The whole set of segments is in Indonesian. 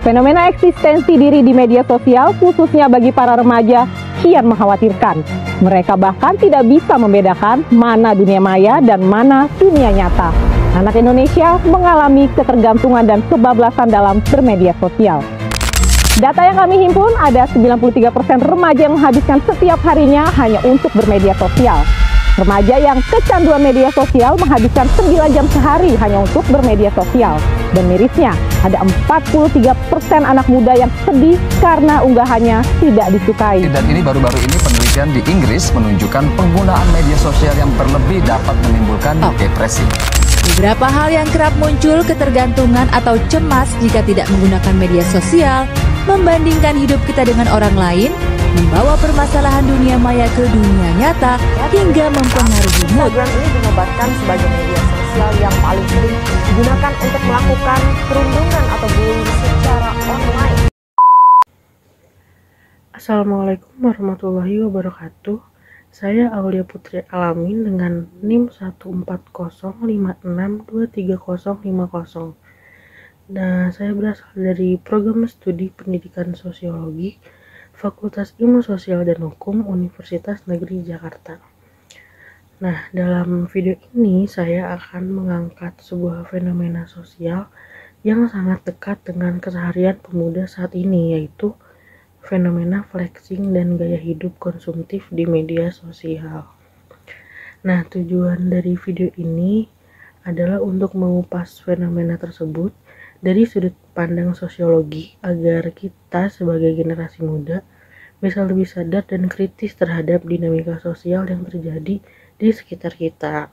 Fenomena eksistensi diri di media sosial, khususnya bagi para remaja, kian mengkhawatirkan. Mereka bahkan tidak bisa membedakan mana dunia maya dan mana dunia nyata. Anak Indonesia mengalami ketergantungan dan kebablasan dalam bermedia sosial. Data yang kami himpun, ada 93% remaja yang menghabiskan setiap harinya hanya untuk bermedia sosial. Remaja yang kecanduan media sosial menghabiskan 9 jam sehari hanya untuk bermedia sosial. Dan mirisnya, ada 43% anak muda yang sedih karena unggahannya tidak disukai. Dan ini baru-baru ini penelitian di Inggris menunjukkan penggunaan media sosial yang berlebih dapat menimbulkan depresi. Beberapa hal yang kerap muncul ketergantungan atau cemas jika tidak menggunakan media sosial, membandingkan hidup kita dengan orang lain, membawa permasalahan dunia maya ke dunia nyata, hingga mempengaruhi mood. Instagram ini dinobatkan sebagai media sosial yang paling sering digunakan untuk melakukan perundungan atau bullying secara online. Assalamualaikum warahmatullahi wabarakatuh. Saya Aulia Putri Alamin dengan NIM 14056230050. Nah, saya berasal dari program studi pendidikan sosiologi Fakultas Ilmu Sosial dan Hukum Universitas Negeri Jakarta. Nah, dalam video ini saya akan mengangkat sebuah fenomena sosial yang sangat dekat dengan keseharian pemuda saat ini, yaitu fenomena flexing dan gaya hidup konsumtif di media sosial. Nah, tujuan dari video ini adalah untuk mengupas fenomena tersebut dari sudut pandang sosiologi agar kita sebagai generasi muda bisa lebih sadar dan kritis terhadap dinamika sosial yang terjadi di sekitar kita.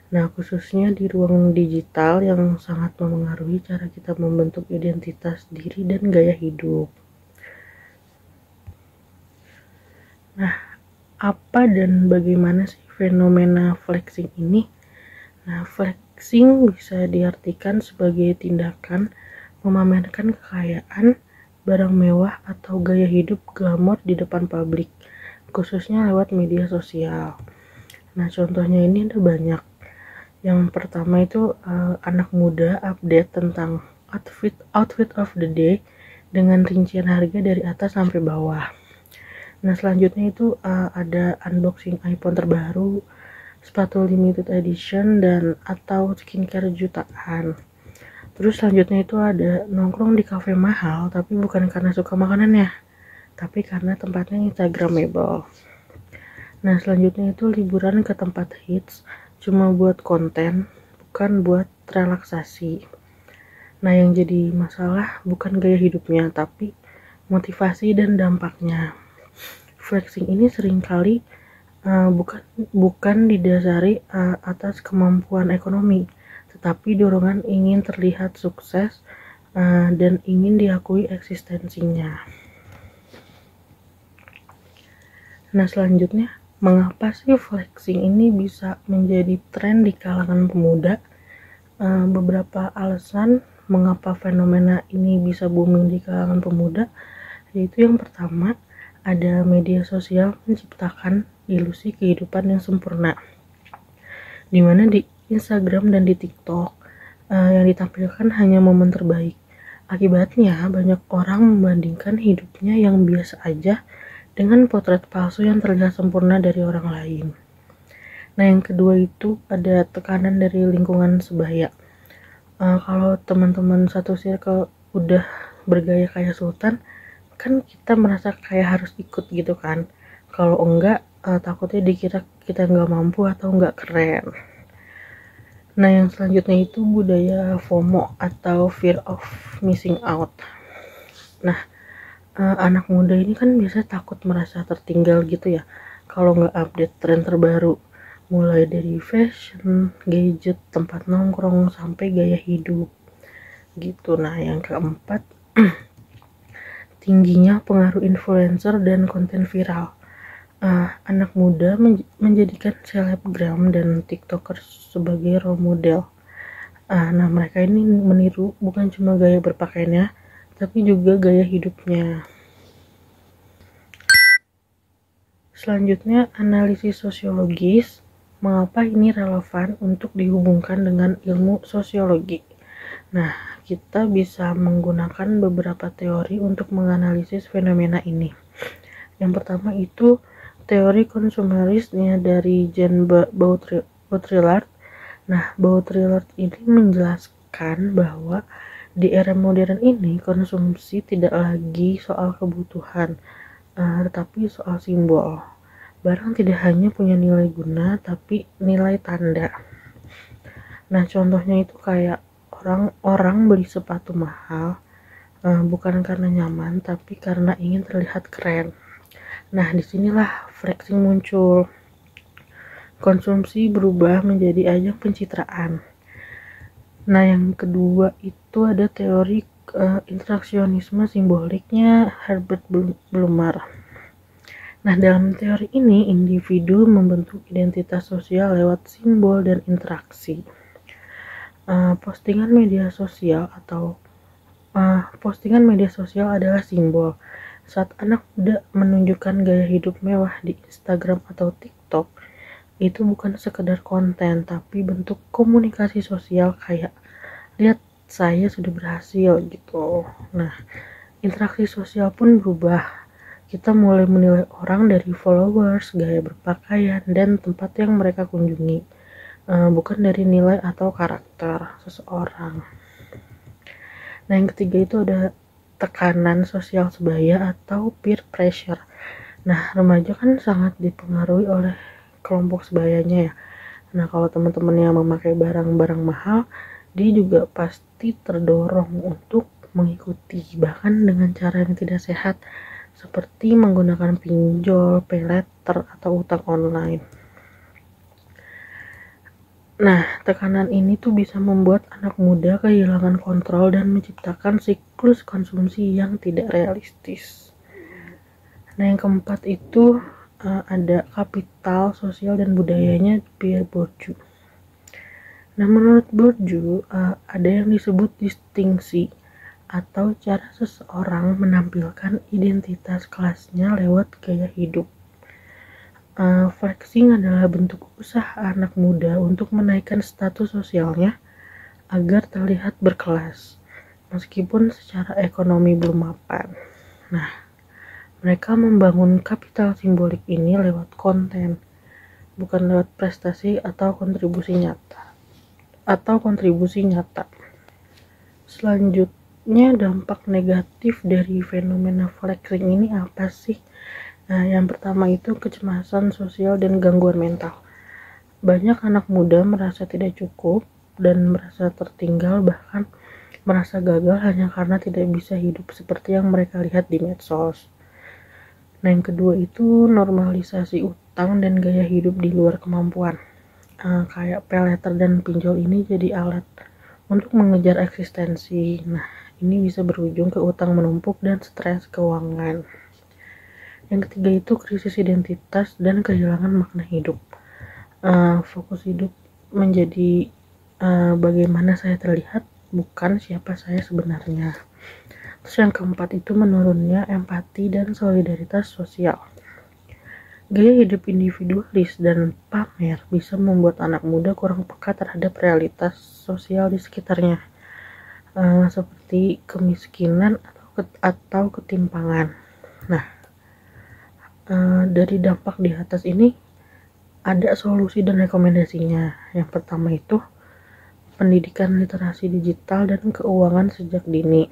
Nah, khususnya di ruang digital yang sangat memengaruhi cara kita membentuk identitas diri dan gaya hidup. Nah, apa dan bagaimana sih fenomena flexing ini? Nah, flexing bisa diartikan sebagai tindakan memamerkan kekayaan, barang mewah, atau gaya hidup glamor di depan publik, khususnya lewat media sosial. Nah, contohnya ini ada banyak. Yang pertama itu anak muda update tentang outfit of the day dengan rincian harga dari atas sampai bawah. Nah, selanjutnya itu ada unboxing iPhone terbaru, sepatu limited edition, dan atau skincare jutaan. Terus selanjutnya itu ada nongkrong di kafe mahal, tapi bukan karena suka makanannya, tapi karena tempatnya instagramable. Nah, selanjutnya itu liburan ke tempat hits cuma buat konten, bukan buat relaksasi. Nah, yang jadi masalah bukan gaya hidupnya, tapi motivasi dan dampaknya. Flexing ini seringkali bukan didasari atas kemampuan ekonomi, tetapi dorongan ingin terlihat sukses dan ingin diakui eksistensinya. Nah, selanjutnya, mengapa sih flexing ini bisa menjadi tren di kalangan pemuda? Beberapa alasan mengapa fenomena ini bisa booming di kalangan pemuda, yaitu yang pertama, ada media sosial menciptakan ilusi kehidupan yang sempurna, dimana di Instagram dan di TikTok yang ditampilkan hanya momen terbaik. Akibatnya banyak orang membandingkan hidupnya yang biasa aja dengan potret palsu yang terlihat sempurna dari orang lain. Nah, yang kedua itu ada tekanan dari lingkungan sebaya. Kalau teman-teman satu circle udah bergaya kayak Sultan, kan kita merasa kayak harus ikut gitu kan. Kalau enggak, takutnya dikira kita nggak mampu atau nggak keren. Nah, yang selanjutnya itu budaya FOMO atau fear of missing out. Nah, anak muda ini kan biasa takut merasa tertinggal gitu ya kalau nggak update tren terbaru, mulai dari fashion, gadget, tempat nongkrong, sampai gaya hidup gitu. Nah, yang keempat, tingginya pengaruh influencer dan konten viral. Anak muda menjadikan selebgram dan tiktoker sebagai role model. Nah, mereka ini meniru bukan cuma gaya berpakaiannya, tapi juga gaya hidupnya. Selanjutnya, analisis sosiologis. Mengapa ini relevan untuk dihubungkan dengan ilmu sosiologi? Nah, kita bisa menggunakan beberapa teori untuk menganalisis fenomena ini. Yang pertama itu teori konsumerisnya dari Jean Baudrillard. Nah, Baudrillard ini menjelaskan bahwa di era modern ini konsumsi tidak lagi soal kebutuhan, tetapi soal simbol. Barang tidak hanya punya nilai guna, tapi nilai tanda. Nah, contohnya itu kayak orang beli sepatu mahal, bukan karena nyaman, tapi karena ingin terlihat keren. Nah, disinilah flexing muncul. Konsumsi berubah menjadi ajang pencitraan. Nah, yang kedua itu ada teori interaksionisme simboliknya Herbert Blumer. Nah, dalam teori ini, individu membentuk identitas sosial lewat simbol dan interaksi. Postingan media sosial adalah simbol. Saat anak muda menunjukkan gaya hidup mewah di Instagram atau TikTok, itu bukan sekedar konten, tapi bentuk komunikasi sosial kayak, lihat saya sudah berhasil gitu. Nah, interaksi sosial pun berubah. Kita mulai menilai orang dari followers, gaya berpakaian, dan tempat yang mereka kunjungi, bukan dari nilai atau karakter seseorang. Nah, yang ketiga itu ada tekanan sosial sebaya atau peer pressure. Nah, remaja kan sangat dipengaruhi oleh kelompok sebayanya ya. Nah, kalau teman-teman yang memakai barang-barang mahal, dia juga pasti terdorong untuk mengikuti, bahkan dengan cara yang tidak sehat, seperti menggunakan pinjol, pay letter, atau utang online. Nah, tekanan ini tuh bisa membuat anak muda kehilangan kontrol dan menciptakan siklus konsumsi yang tidak realistis. Nah, yang keempat itu ada kapital, sosial, dan budayanya Pierre Bourdieu. Nah, menurut Bourdieu ada yang disebut distingsi atau cara seseorang menampilkan identitas kelasnya lewat gaya hidup. Flexing adalah bentuk usaha anak muda untuk menaikkan status sosialnya agar terlihat berkelas, meskipun secara ekonomi belum mapan. Nah, mereka membangun kapital simbolik ini lewat konten, bukan lewat prestasi atau kontribusi nyata. Selanjutnya, dampak negatif dari fenomena flexing ini apa sih? Nah, yang pertama itu kecemasan sosial dan gangguan mental. Banyak anak muda merasa tidak cukup dan merasa tertinggal, bahkan merasa gagal hanya karena tidak bisa hidup seperti yang mereka lihat di medsos. Nah, yang kedua itu normalisasi utang dan gaya hidup di luar kemampuan. Kayak pay letter dan pinjol ini jadi alat untuk mengejar eksistensi. Nah, ini bisa berujung ke utang menumpuk dan stres keuangan. Yang ketiga itu krisis identitas dan kehilangan makna hidup. Fokus hidup menjadi bagaimana saya terlihat, bukan siapa saya sebenarnya. Terus yang keempat itu menurunnya empati dan solidaritas sosial. Gaya hidup individualis dan pamer bisa membuat anak muda kurang peka terhadap realitas sosial di sekitarnya, seperti kemiskinan atau ketimpangan. Nah, dari dampak di atas ini ada solusi dan rekomendasinya. Yang pertama itu pendidikan literasi digital dan keuangan sejak dini.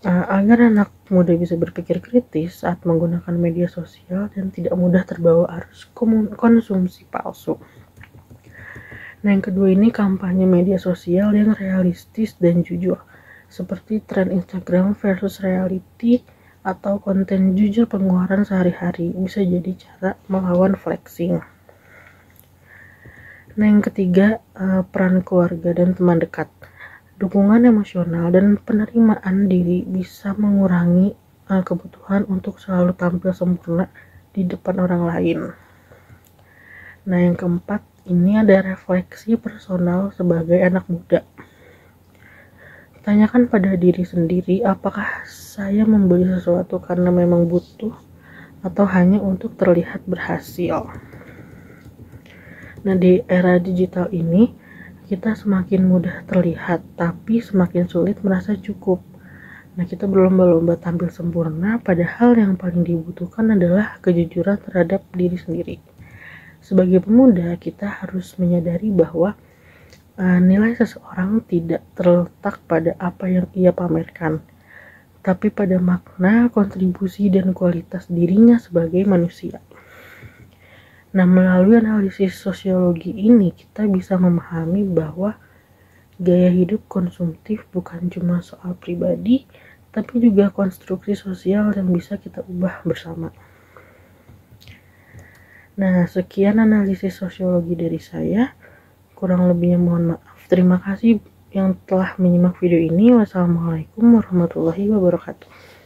Agar anak muda bisa berpikir kritis saat menggunakan media sosial dan tidak mudah terbawa arus konsumsi palsu. Nah, yang kedua ini kampanye media sosial yang realistis dan jujur, seperti tren Instagram versus reality atau konten jujur pengeluaran sehari-hari bisa jadi cara melawan flexing. Nah, yang ketiga peran keluarga dan teman dekat. Dukungan emosional dan penerimaan diri bisa mengurangi kebutuhan untuk selalu tampil sempurna di depan orang lain. Nah, yang keempat ini ada refleksi personal sebagai anak muda. Tanyakan pada diri sendiri, apakah saya membeli sesuatu karena memang butuh atau hanya untuk terlihat berhasil. Nah, di era digital ini kita semakin mudah terlihat, tapi semakin sulit merasa cukup. Nah, kita berlomba-lomba tampil sempurna, padahal yang paling dibutuhkan adalah kejujuran terhadap diri sendiri. Sebagai pemuda, kita harus menyadari bahwa nilai seseorang tidak terletak pada apa yang ia pamerkan, tapi pada makna, kontribusi, dan kualitas dirinya sebagai manusia. Nah, melalui analisis sosiologi ini, kita bisa memahami bahwa gaya hidup konsumtif bukan cuma soal pribadi, tapi juga konstruksi sosial yang bisa kita ubah bersama. Nah, sekian analisis sosiologi dari saya. Kurang lebihnya mohon maaf. Terima kasih yang telah menyimak video ini. Wassalamualaikum warahmatullahi wabarakatuh.